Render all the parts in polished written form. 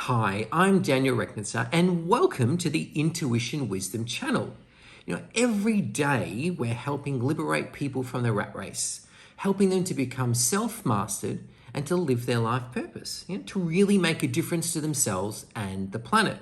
Hi, I'm Daniel Rechnitzer and welcome to the Intuition Wisdom channel. Every day we're helping liberate people from the rat race, helping them to become self-mastered and to live their life purpose, to really make a difference to themselves and the planet.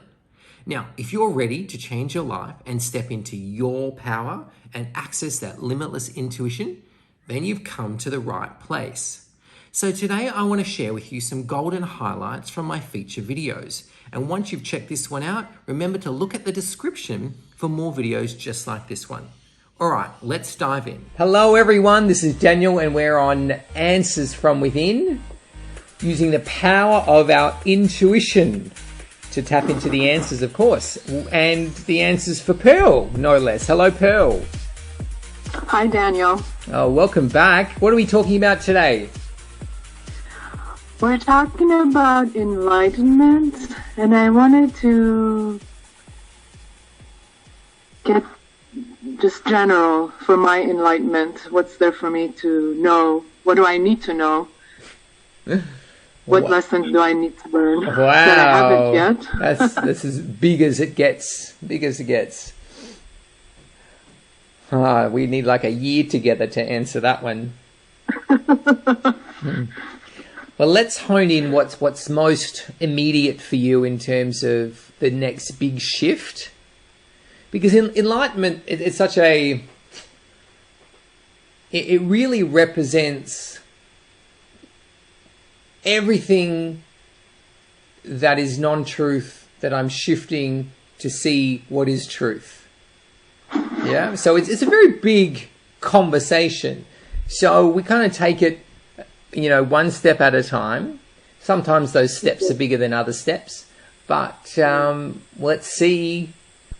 Now, if you're ready to change your life and step into your power and access that limitless intuition, then you've come to the right place. So today I want to share with you some golden highlights from my feature videos. And once you've checked this one out, remember to look at the description for more videos just like this one. All right, let's dive in. Hello everyone, this is Daniel and we're on Answers from Within, using the power of our intuition to tap into the answers, of course. And the answers for Pearl, no less. Hello, Pearl. Hi, Daniel. Oh, welcome back. What are we talking about today? We're talking about enlightenment, and I wanted to get just general for my enlightenment. What's there for me to know? What do I need to know? What lessons do I need to learn that I haven't yet? That's as big as it gets. Big as it gets. We need like a year together to answer that one. Well, let's hone in what's most immediate for you in terms of the next big shift. Because enlightenment, it's such a... It really represents everything that is non-truth that I'm shifting to see what is truth. Yeah, so it's a very big conversation. So we kind of take it, one step at a time. Sometimes those steps are bigger than other steps, but let's see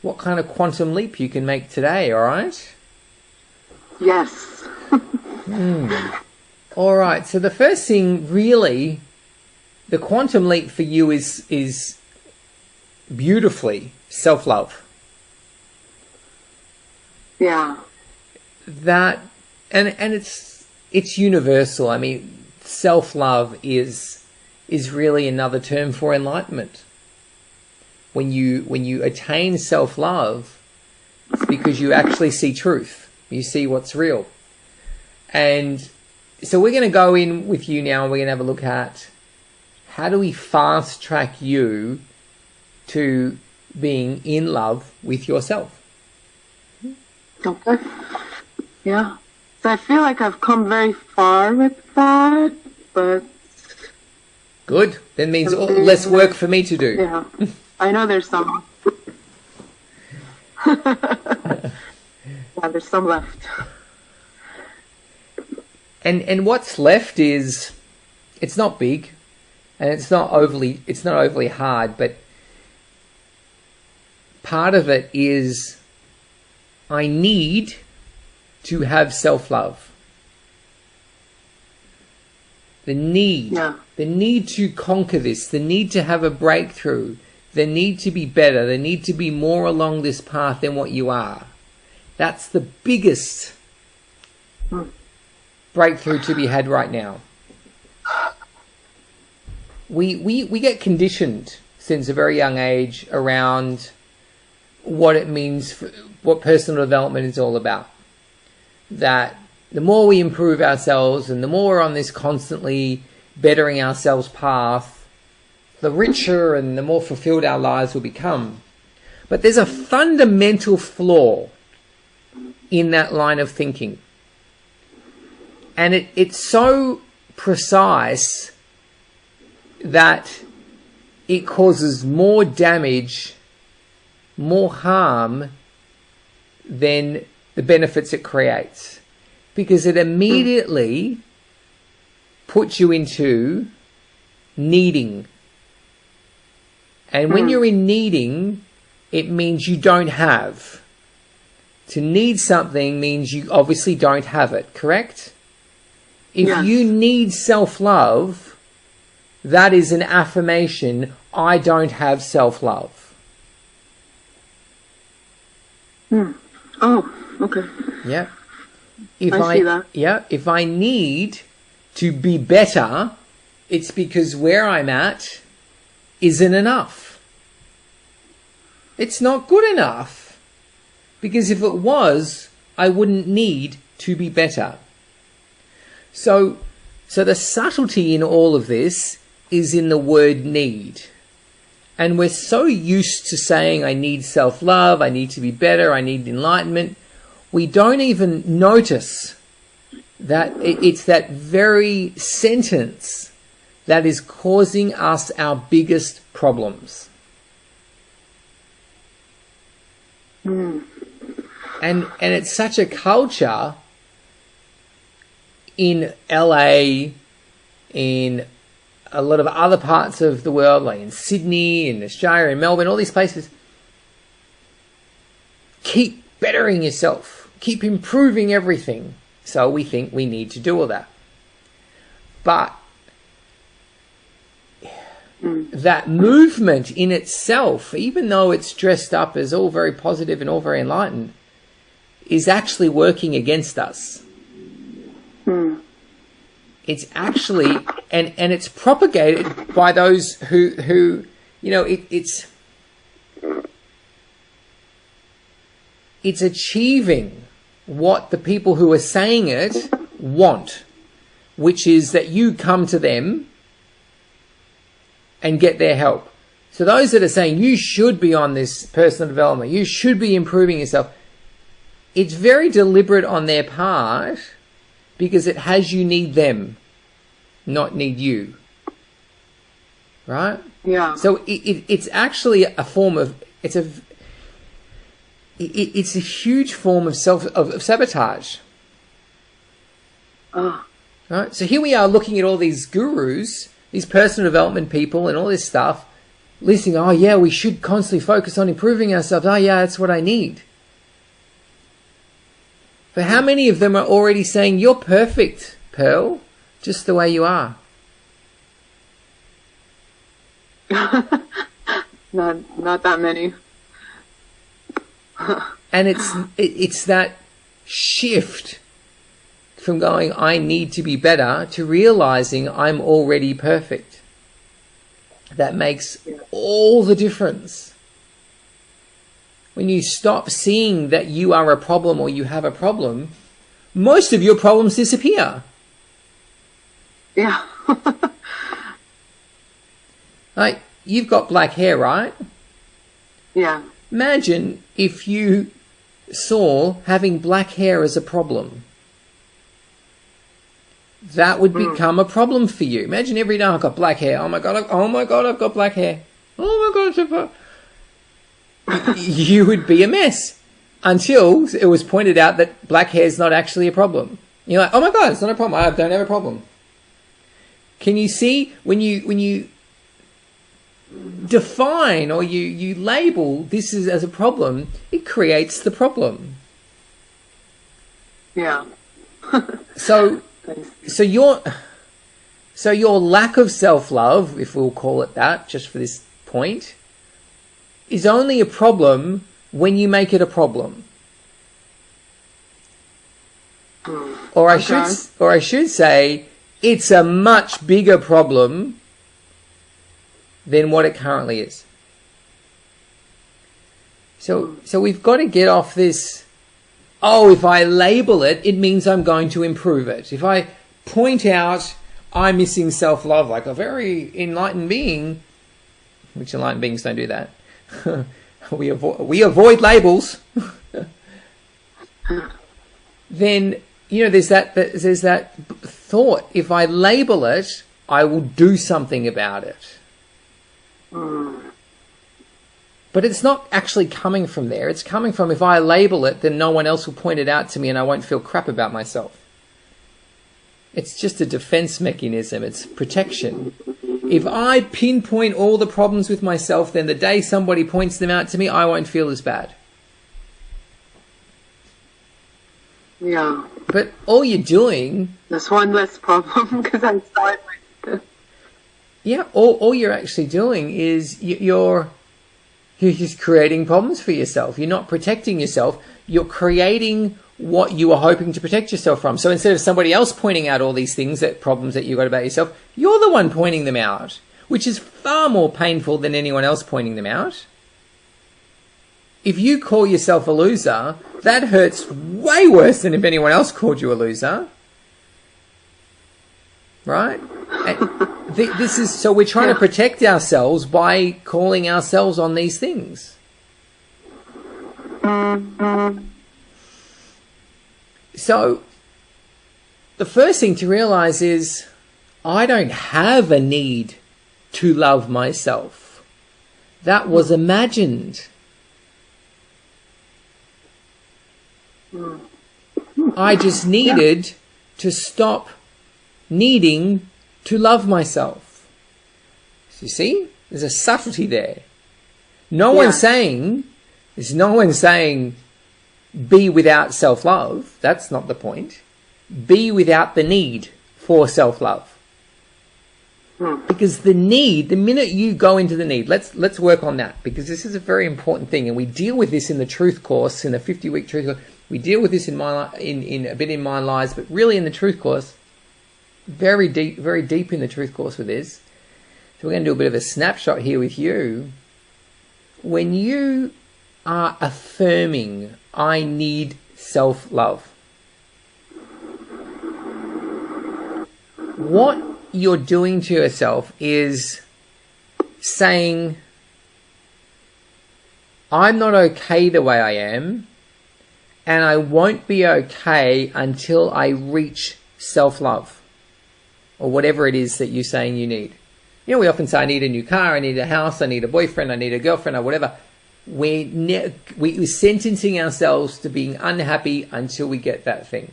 what kind of quantum leap you can make today, all right? Yes. All right, so the first thing really, the quantum leap for you is beautifully self-love. Yeah. That, and it's universal. I mean, self-love is really another term for enlightenment. When you attain self-love, it's because you actually see truth. You see what's real. And so we're going to go in with you now and we're going to have a look at how do we fast track you to being in love with yourself. Okay. Yeah. So I feel like I've come very far with that, but... Good. That means less work for me to do. Yeah. I know there's some... yeah, there's some left. And what's left is, it's not big, and it's not overly hard, but part of it is I need to have self-love. The need to conquer this, the need to have a breakthrough, the need to be better, the need to be more along this path than what you are. That's the biggest breakthrough to be had right now. We get conditioned since a very young age around what it means, what personal development is all about. That the more we improve ourselves and the more we're on this constantly bettering ourselves path, the richer and the more fulfilled our lives will become. But there's a fundamental flaw in that line of thinking. And it's so precise that it causes more damage, more harm than the benefits it creates, because it immediately puts you into needing. And when you're in needing, it means you don't have. To need something means you obviously don't have it, correct? If you need self-love, that is an affirmation, I don't have self-love. Oh, okay. Yeah. I see that. Yeah. If I need to be better, it's because where I'm at isn't enough. It's not good enough. Because if it was, I wouldn't need to be better. So the subtlety in all of this is in the word need. And we're so used to saying, I need self-love, I need to be better, I need enlightenment. We don't even notice that it's that very sentence that is causing us our biggest problems. And it's such a culture in LA, in a lot of other parts of the world, like in Sydney, in Australia, in Melbourne, all these places. Keep bettering yourself. Keep improving everything. So we think we need to do all that. But that movement in itself, even though it's dressed up as all very positive and all very enlightened, is actually working against us. It's actually, and it's propagated by those who you know, it's achieving what the people who are saying it want, which is that you come to them and get their help. So those that are saying you should be on this personal development, you should be improving yourself, it's very deliberate on their part because it has you need them, not need you. Right? Yeah. So it's actually a form of, it's a huge form of sabotage. Right? So here we are looking at all these gurus, these personal development people and all this stuff, listening, oh yeah, we should constantly focus on improving ourselves. Oh yeah, that's what I need. But how many of them are already saying, you're perfect, Pearl, just the way you are? Not that many. And it's that shift from going, I need to be better, to realizing I'm already perfect. That makes all the difference. When you stop seeing that you are a problem or you have a problem, most of your problems disappear. Yeah. Like, you've got black hair, right? Yeah. Imagine if you saw having black hair as a problem. That would become a problem for you. Imagine every day, I've got black hair. Oh my God, I've got black hair. Oh my God, you would be a mess until it was pointed out that black hair is not actually a problem. You're like, oh my God, it's not a problem. I don't have a problem. Can you see when you define or you label this as a problem, it creates the problem. Yeah. So your lack of self-love, if we'll call it that, just for this point, is only a problem when you make it a problem. Or I should say, it's a much bigger problem than what it currently is. So we've got to get off this, oh, if I label it, it means I'm going to improve it. If I point out I'm missing self-love like a very enlightened being, which enlightened beings don't do that, we avoid labels, then, you know, there's that thought, if I label it, I will do something about it. But it's not actually coming from there. It's coming from, if I label it, then no one else will point it out to me and I won't feel crap about myself. It's just a defense mechanism. It's protection. If I pinpoint all the problems with myself, then the day somebody points them out to me, I won't feel as bad. Yeah. But all you're doing... There's one less problem because I'm sorry. Yeah, all you're actually doing is you're just creating problems for yourself. You're not protecting yourself. You're creating what you are hoping to protect yourself from. So instead of somebody else pointing out all these things, that problems that you got about yourself, you're the one pointing them out. which is far more painful than anyone else pointing them out. If you call yourself a loser, that hurts way worse than if anyone else called you a loser. Right? This is so we're trying to protect ourselves by calling ourselves on these things. So the first thing to realize is I don't have a need to love myself. That was imagined. I just needed to stop needing to love myself. So you see, there's a subtlety there. No one's saying be without self-love. That's not the point. Be without the need for self-love. Because the minute you go into the need, let's work on that, because this is a very important thing, and we deal with this in the Truth Course, in the 50-week Truth Course. We deal with this in a bit in Mind Lies, but really in the Truth Course, very deep in the Truth Course with this. So we're going to do a bit of a snapshot here with you. When you are affirming, I need self-love, what you're doing to yourself is saying, I'm not okay the way I am, and I won't be okay until I reach self-love, or whatever it is that you're saying you need. You know, we often say, I need a new car, I need a house, I need a boyfriend, I need a girlfriend, or whatever. We're sentencing ourselves to being unhappy until we get that thing.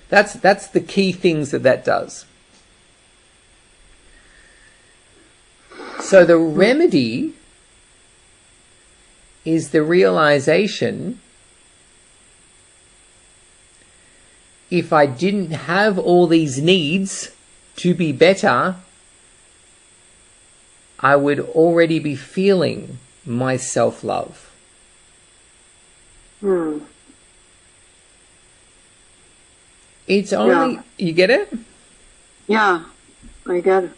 That's the key things that does. So the remedy is the realization, if I didn't have all these needs to be better, I would already be feeling my self-love. It's only, you get it? Yeah, I get it.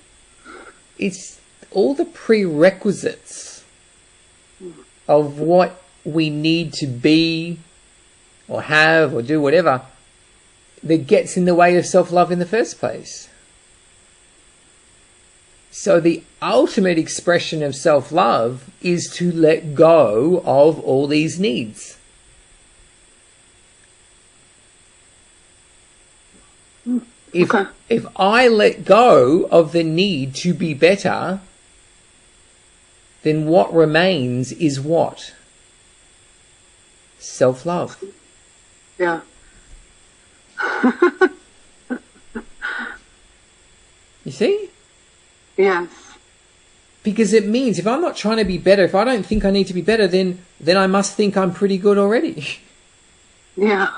It's all the prerequisites of what we need to be or have or do whatever that gets in the way of self-love in the first place. So the ultimate expression of self-love is to let go of all these needs. If I let go of the need to be better, then what remains is what? Self-love. Yeah. You see? Yes. Because it means if I'm not trying to be better, if I don't think I need to be better, then I must think I'm pretty good already. Yeah.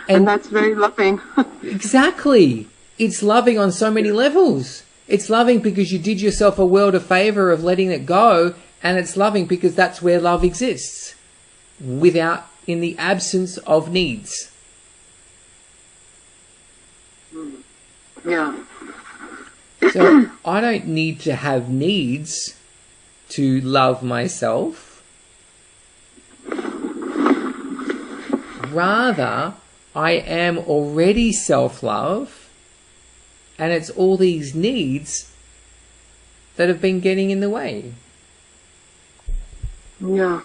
And that's very loving. Exactly. It's loving on so many levels. It's loving because you did yourself a world of favor of letting it go, and it's loving because that's where love exists, in the absence of needs. Yeah. So I don't need to have needs to love myself. Rather, I am already self-love, and it's all these needs that have been getting in the way. Yeah.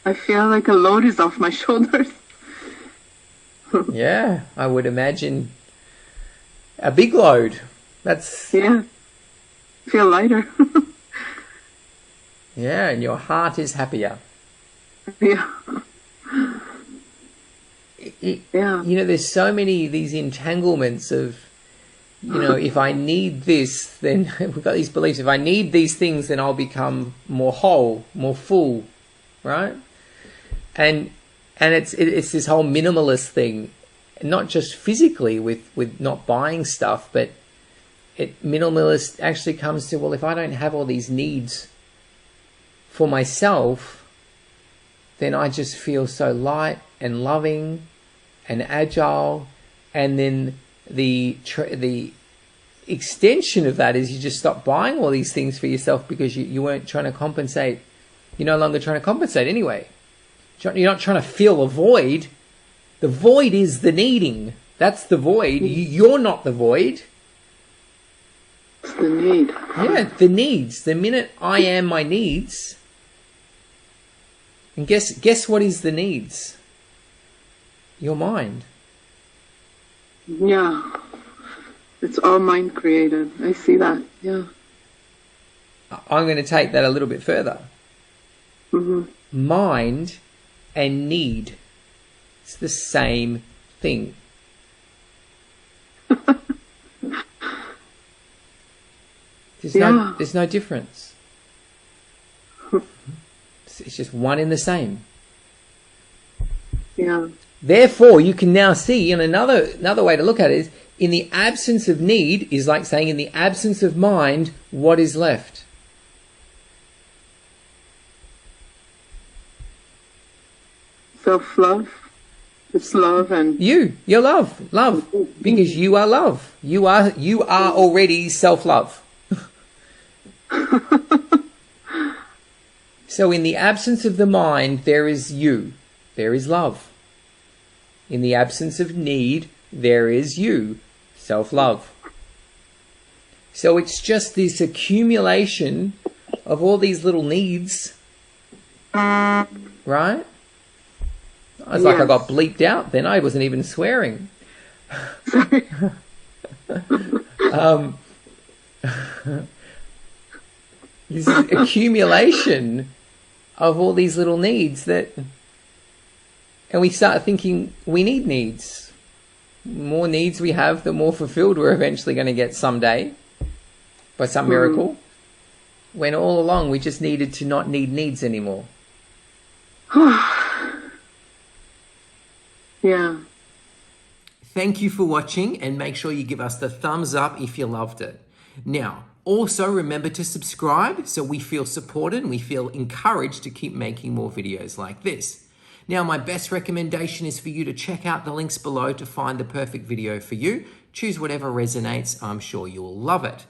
I feel like a load is off my shoulders. Yeah, I would imagine a big load. That's... Yeah. Feel lighter. Yeah, and your heart is happier. Yeah. Yeah. You know, there's so many these entanglements of, you know, if I need this, then we've got these beliefs. If I need these things, then I'll become more whole, more full, right? And it's this whole minimalist thing, not just physically with not buying stuff, but minimalist actually comes to, well, if I don't have all these needs for myself, then I just feel so light and loving and agile, and then the extension of that is you just stop buying all these things for yourself because you weren't trying to compensate. You're no longer trying to compensate anyway. You're not trying to fill a void. The void is the needing. That's the void. You're not the void. It's the need. Yeah, the needs. The minute I am my needs, and guess what is the needs? Your mind. Yeah. It's all mind created. I see that. Yeah. I'm going to take that a little bit further. Mm-hmm. Mind and need. It's the same thing. There's no difference. It's just one in the same. Yeah. Therefore, you can now see, and another way to look at it is, in the absence of need is like saying, in the absence of mind, what is left? Self-love. It's love and... You're love. Love. Because you are love. You are already self-love. So in the absence of the mind, there is you. There is love. In the absence of need, there is you. Self-love. So it's just this accumulation of all these little needs. Right? I was like, I got bleeped out then. I wasn't even swearing. This accumulation of all these little needs and we start thinking we need needs. The more needs we have, the more fulfilled we're eventually going to get someday by some miracle. When all along we just needed to not need needs anymore. Yeah. Thank you for watching, and make sure you give us the thumbs up if you loved it. Now, also remember to subscribe so we feel supported and we feel encouraged to keep making more videos like this. Now, my best recommendation is for you to check out the links below to find the perfect video for you. Choose whatever resonates. I'm sure you'll love it.